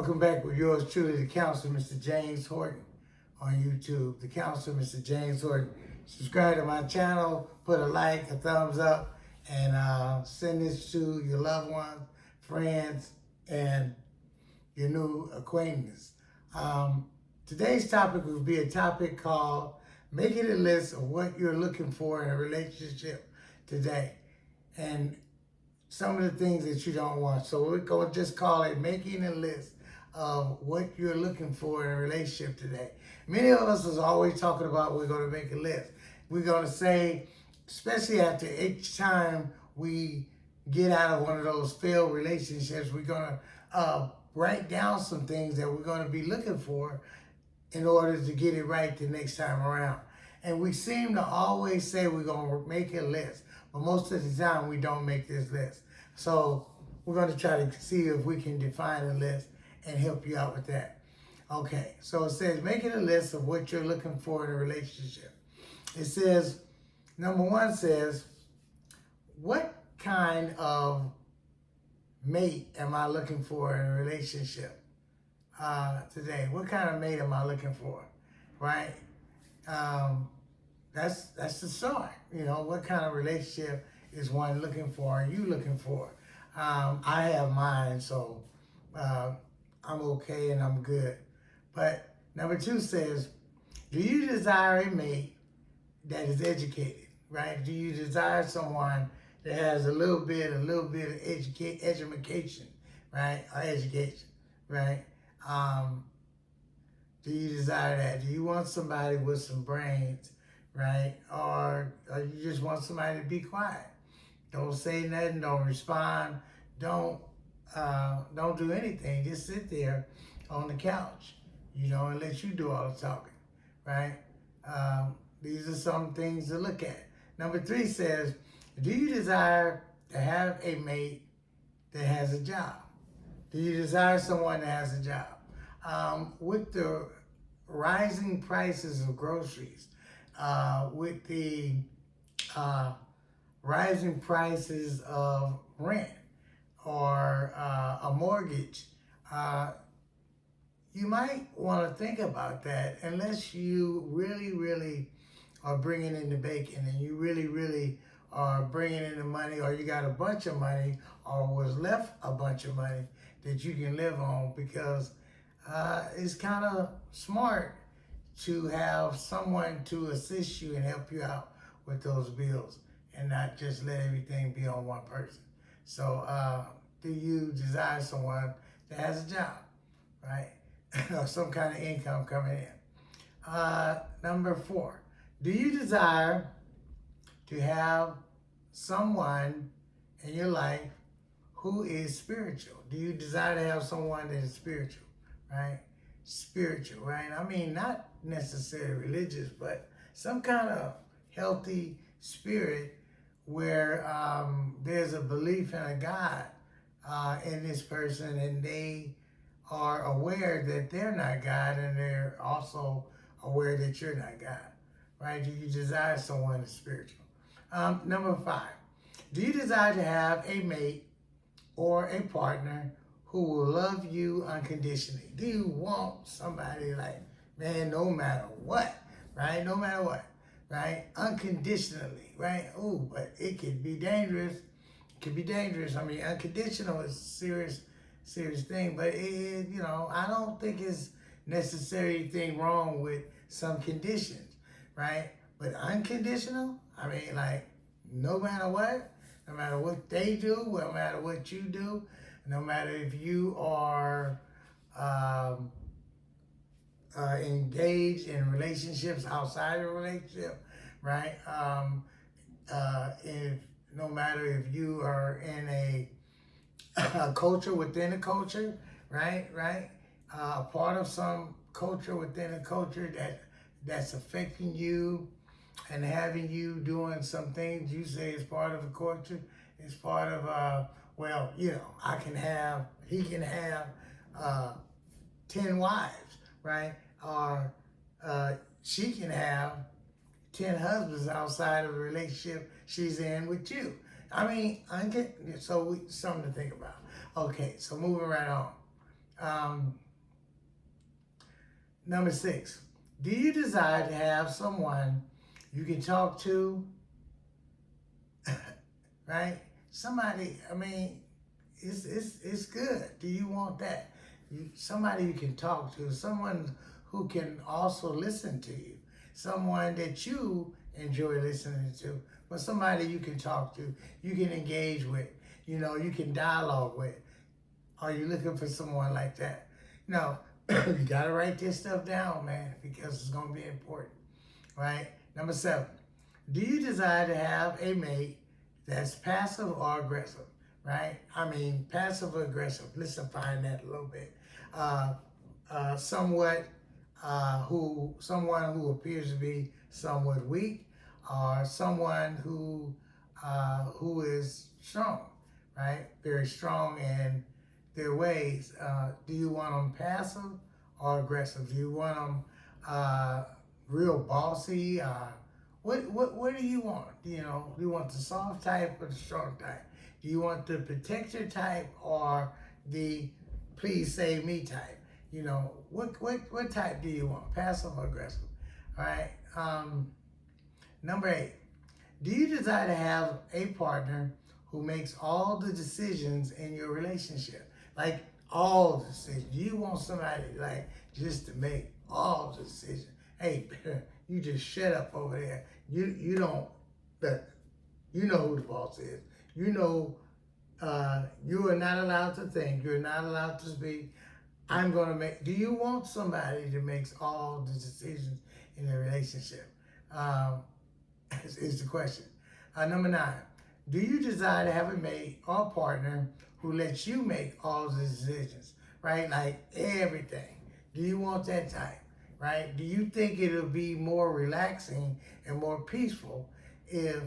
Welcome back with yours truly, the counselor, Mr. James Horton, on YouTube. The counselor, Mr. James Horton. Subscribe to my channel, put a like, a thumbs up, and send this to your loved ones, friends, and your new acquaintances. Today's topic will be a topic called making a list of what you're looking for in a relationship today. And some of the things that you don't want. So we're going to just call it making a list of what you're looking for in a relationship today. Many of us is always talking about we're going to make a list. We're going to say, especially after each time we get out of one of those failed relationships, we're going to write down some things that we're going to be looking for in order to get it right the next time around. And we seem to always say we're going to make a list, but most of the time we don't make this list. So we're going to try to see if we can define a list and help you out with that. Okay, so it says making a list of what you're looking for in a relationship. It says, number one says, what kind of mate am I looking for in a relationship today? What kind of mate am I looking for, right? That's the start. You know, what kind of relationship is one looking for? Are you looking for? I have mine, so I'm okay and I'm good. But number two says, do you desire a mate that is educated, right? Do you desire someone that has a little bit of education, right? Or education, right? Do you desire that? Do you want somebody with some brains, right? Or you just want somebody to be quiet? Don't say nothing, don't respond, don't do anything. Just sit there on the couch, you know, and let you do all the talking, right? These are some things to look at. Number three says, do you desire to have a mate that has a job? Do you desire someone that has a job? With the rising prices of groceries, with the rising prices of rent or a mortgage, you might want to think about that unless you really, really are bringing in the bacon and you really, really are bringing in the money, or you got a bunch of money or was left a bunch of money that you can live on, because it's kind of smart to have someone to assist you and help you out with those bills and not just let everything be on one person. So do you desire someone that has a job, right? Or some kind of income coming in. Number four, do you desire to have someone in your life who is spiritual? Do you desire to have someone that is spiritual, right? Spiritual, right? I mean, not necessarily religious, but some kind of healthy spirit where there's a belief in a God in this person, and they are aware that they're not God, and they're also aware that you're not God, right? Do you desire someone that's spiritual? Number five, do you desire to have a mate or a partner who will love you unconditionally? Do you want somebody like, man, no matter what, right? No matter what, right? Unconditionally, right? Oh, but it could be dangerous. It could be dangerous. I mean, unconditional is a serious thing, but you know, I don't think it's necessarily anything wrong with some conditions, right? But unconditional, I mean, like, no matter what they do, no matter what you do, no matter if you are engaged in relationships outside of a relationship, right? No matter if you are in a culture within a culture, right? Part of some culture within a culture that's affecting you and having you doing some things you say is part of a culture. It's part of well, you know, he can have 10 wives, right? Or she can have 10 husbands outside of a relationship she's in with you. I mean, something to think about. Okay, so moving right on. Um, Number 6, do you desire to have someone you can talk to, right? Somebody, I mean, it's good. Do you want that? Somebody you can talk to, someone who can also listen to you, someone that you enjoy listening to, but somebody you can talk to, you can engage with, you can dialogue with. Are you looking for someone like that? No, you gotta write this stuff down, man, because it's gonna be important, right? Number 7, do you desire to have a mate that's passive or aggressive, right? I mean, passive or aggressive. Let's define that a little bit. Someone who appears to be somewhat weak, or someone who is strong, right? Very strong in their ways. Do you want them passive or aggressive? Do you want them real bossy? What do you want? Do you want the soft type or the strong type? Do you want the protector type or the please save me type? What type do you want? Passive or aggressive? All right. Number 8, do you desire to have a partner who makes all the decisions in your relationship? Like all the decisions. Do you want somebody like just to make all the decisions? Hey, you just shut up over there. You don't, you know who the boss is. You are not allowed to think. You're not allowed to speak. Do you want somebody that makes all the decisions in a relationship? Is the question. Number 9, do you desire to have a mate or partner who lets you make all the decisions, right? Like everything. Do you want that type, right? Do you think it'll be more relaxing and more peaceful if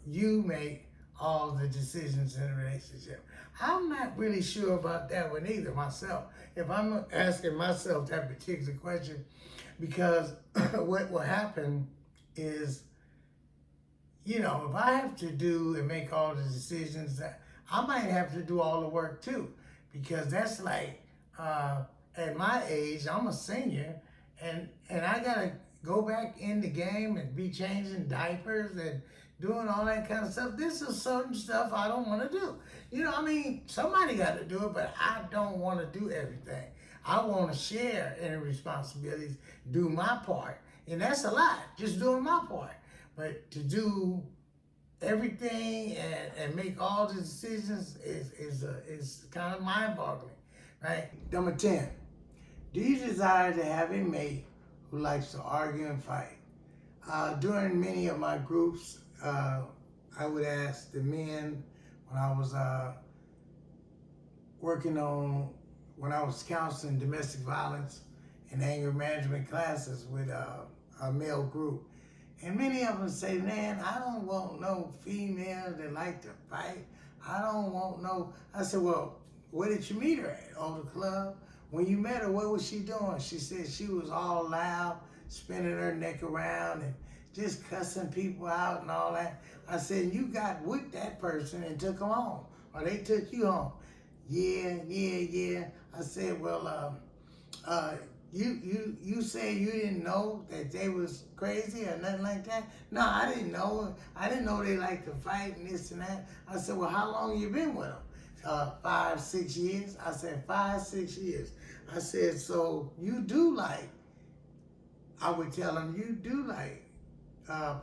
you make all the decisions in a relationship? I'm not really sure about that one either myself. If I'm asking myself that particular question, because what will happen is, if I have to do and make all the decisions, I might have to do all the work too, because that's like, at my age, I'm a senior, and I gotta go back in the game and be changing diapers and doing all that kind of stuff. This is certain stuff I don't want to do. Somebody got to do it, but I don't want to do everything. I want to share any responsibilities, do my part, and that's a lot, just doing my part. But to do everything and make all the decisions is kind of mind-boggling, right? Number 10, do you desire to have a mate who likes to argue and fight? During many of my groups, I would ask the men when I was when I was counseling domestic violence and anger management classes with a male group. And many of them say, man, I don't want no female that like to fight. I don't want no. I said, well, where did you meet her at? Oh, the club? When you met her, what was she doing? She said she was all loud, spinning her neck around and just cussing people out and all that. I said, you got with that person and took them home, or they took you home. Yeah. I said, well, you said you didn't know that they was crazy or nothing like that? No, I didn't know. I didn't know they like to fight and this and that. I said, well, how long you been with them? 5, 6 years. I said, 5, 6 years. I said, so you do like, I would tell them, you do like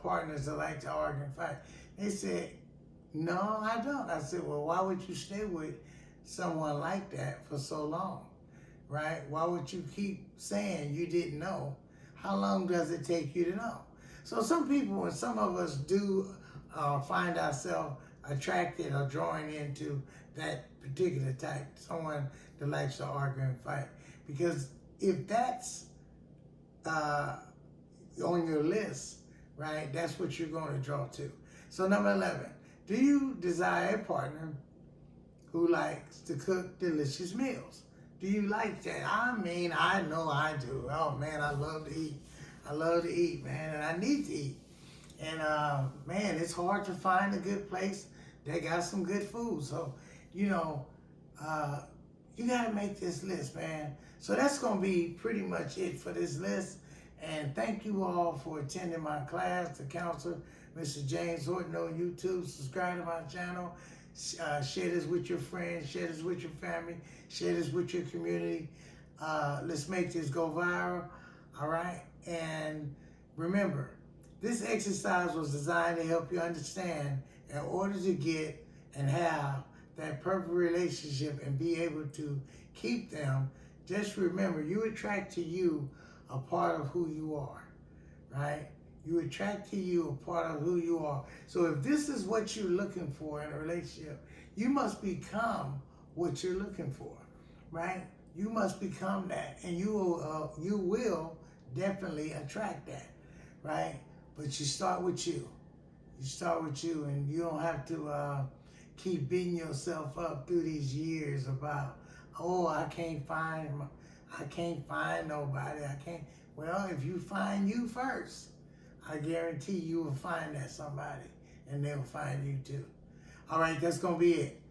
partners that like to argue and fight. They said, no, I don't. I said, well, why would you stay with someone like that for so long, right? Why would you keep saying you didn't know? How long does it take you to know? So some people, and some of us do find ourselves attracted or drawing into that particular type, someone that likes to argue and fight. Because if that's on your list, right, that's what you're going to draw to. So number 11, do you desire a partner who likes to cook delicious meals? Do you like that? I know I do. Oh man, I love to eat. I love to eat, man, and I need to eat. And man, it's hard to find a good place that got some good food. So, You got to make this list, man. So that's going to be pretty much it for this list. And thank you all for attending my class, the counselor, Mr. James Horton on YouTube. Subscribe to my channel. Share this with your friends. Share this with your family. Share this with your community. Let's make this go viral. All right? And remember, this exercise was designed to help you understand in order to get and have that perfect relationship and be able to keep them. Just remember, you attract to you a part of who you are, right? You attract to you a part of who you are. So if this is what you're looking for in a relationship, you must become what you're looking for, right? You must become that, and you will definitely attract that, right? But you start with you. You start with you, and you don't have to keep beating yourself up through these years about, oh, I can't find nobody. I can't. Well, if you find you first, I guarantee you will find that somebody, and they'll find you too. All right, that's gonna be it.